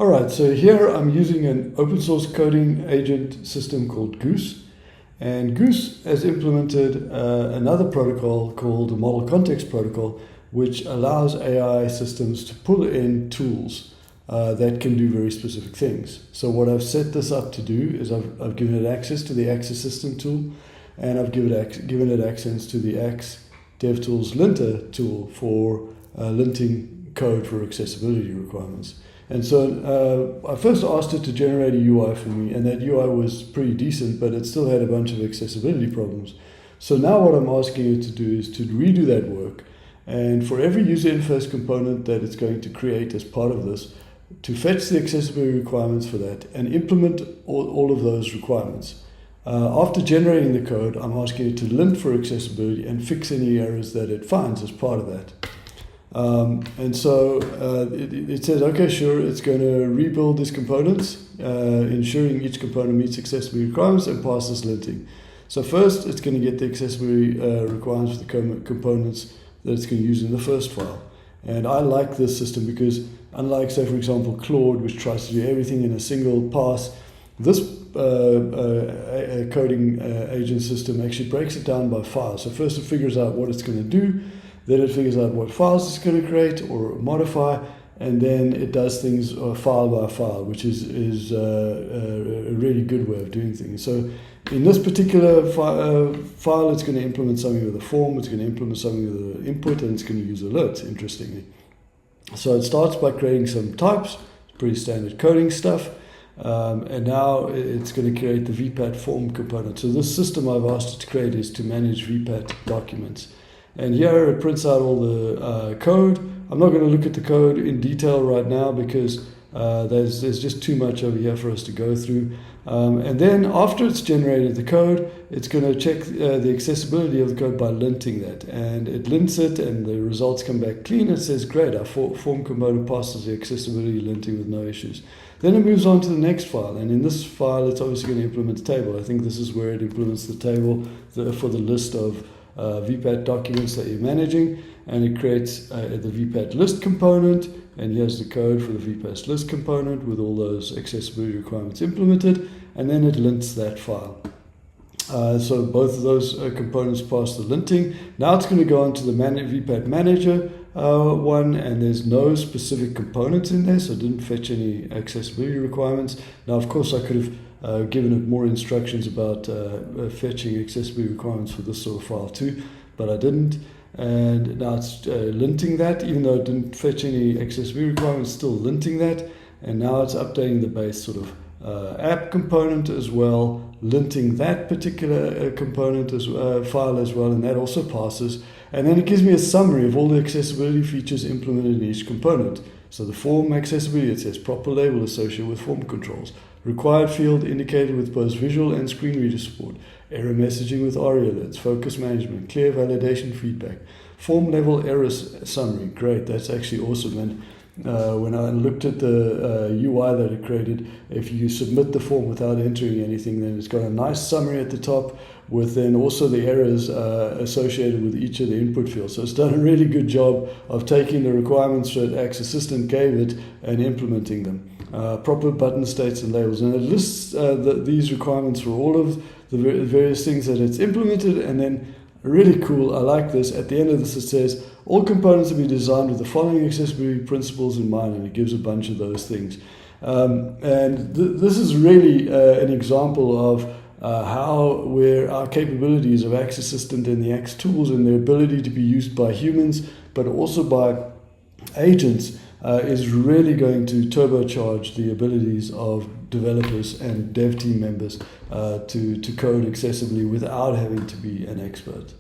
All right, so here I'm using an open source coding agent system called Goose. And Goose has implemented another protocol called the Model Context Protocol, which allows AI systems to pull in tools that can do very specific things. So what I've set this up to do is I've given it access to the Axe Assistant tool, and I've given it access to the Axe DevTools linter tool for linting code for accessibility requirements. And so I first asked it to generate a UI for me, and that UI was pretty decent, but it still had a bunch of accessibility problems. So now what I'm asking it to do is to redo that work, and for every user interface component that it's going to create as part of this, to fetch the accessibility requirements for that and implement all of those requirements. After generating the code, I'm asking it to lint for accessibility and fix any errors that it finds as part of that. And so it says, okay, sure, it's going to rebuild these components, ensuring each component meets accessibility requirements and passes linting. So first, it's going to get the accessibility requirements for the components that it's going to use in the first file. And I like this system because, unlike, say, for example, Claude, which tries to do everything in a single pass, this coding agent system actually breaks it down by file. So first it figures out what it's going to do, then it figures out what files it's going to create or modify, and then it does things file by file, which is a really good way of doing things. So in this particular file, it's going to implement something with a form, it's going to implement something with an input, and it's going to use alerts, interestingly. So it starts by creating some types, pretty standard coding stuff, and now it's going to create the VPAT form component. So this system I've asked it to create is to manage VPAT documents. And here it prints out all the code. I'm not going to look at the code in detail right now because there's just too much over here for us to go through. And then after it's generated the code, it's going to check the accessibility of the code by linting that. And it lints it, and the results come back clean. It says, great, our form component passes the accessibility linting with no issues. Then it moves on to the next file. And in this file, it's obviously going to implement a table. I think this is where it implements the table for the list of VPAT documents that you're managing, and it creates the VPAT list component, and here's the code for the VPAT list component with all those accessibility requirements implemented, and then it lints that file. So both of those components pass the linting. Now it's going to go on to the VPAT manager one, and there's no specific components in there, so it didn't fetch any accessibility requirements. Now, of course, I could have given it more instructions about fetching accessibility requirements for this sort of file too, but I didn't. And now it's linting that, even though it didn't fetch any accessibility requirements, still linting that. And now it's updating the base sort of app component as well, linting that particular component as file as well, and that also passes. And then it gives me a summary of all the accessibility features implemented in each component. So the form accessibility, it says proper label associated with form controls, required field indicated with both visual and screen reader support, error messaging with ARIA alerts, focus management, clear validation feedback, form level errors summary. Great, that's actually awesome. And when I looked at the UI that it created, if you submit the form without entering anything, then it's got a nice summary at the top with then also the errors associated with each of the input fields. So it's done a really good job of taking the requirements that Axe Assistant gave it and implementing them. Proper button states and labels. And it lists these requirements for all of the various things that it's implemented, and then really cool, I like this, at the end of this it says, all components will be designed with the following accessibility principles in mind, and it gives a bunch of those things. This is really an example of where our capabilities of Axe Assistant and the Axe tools and their ability to be used by humans, but also by agents, is really going to turbocharge the abilities of developers and dev team members to code accessibly without having to be an expert.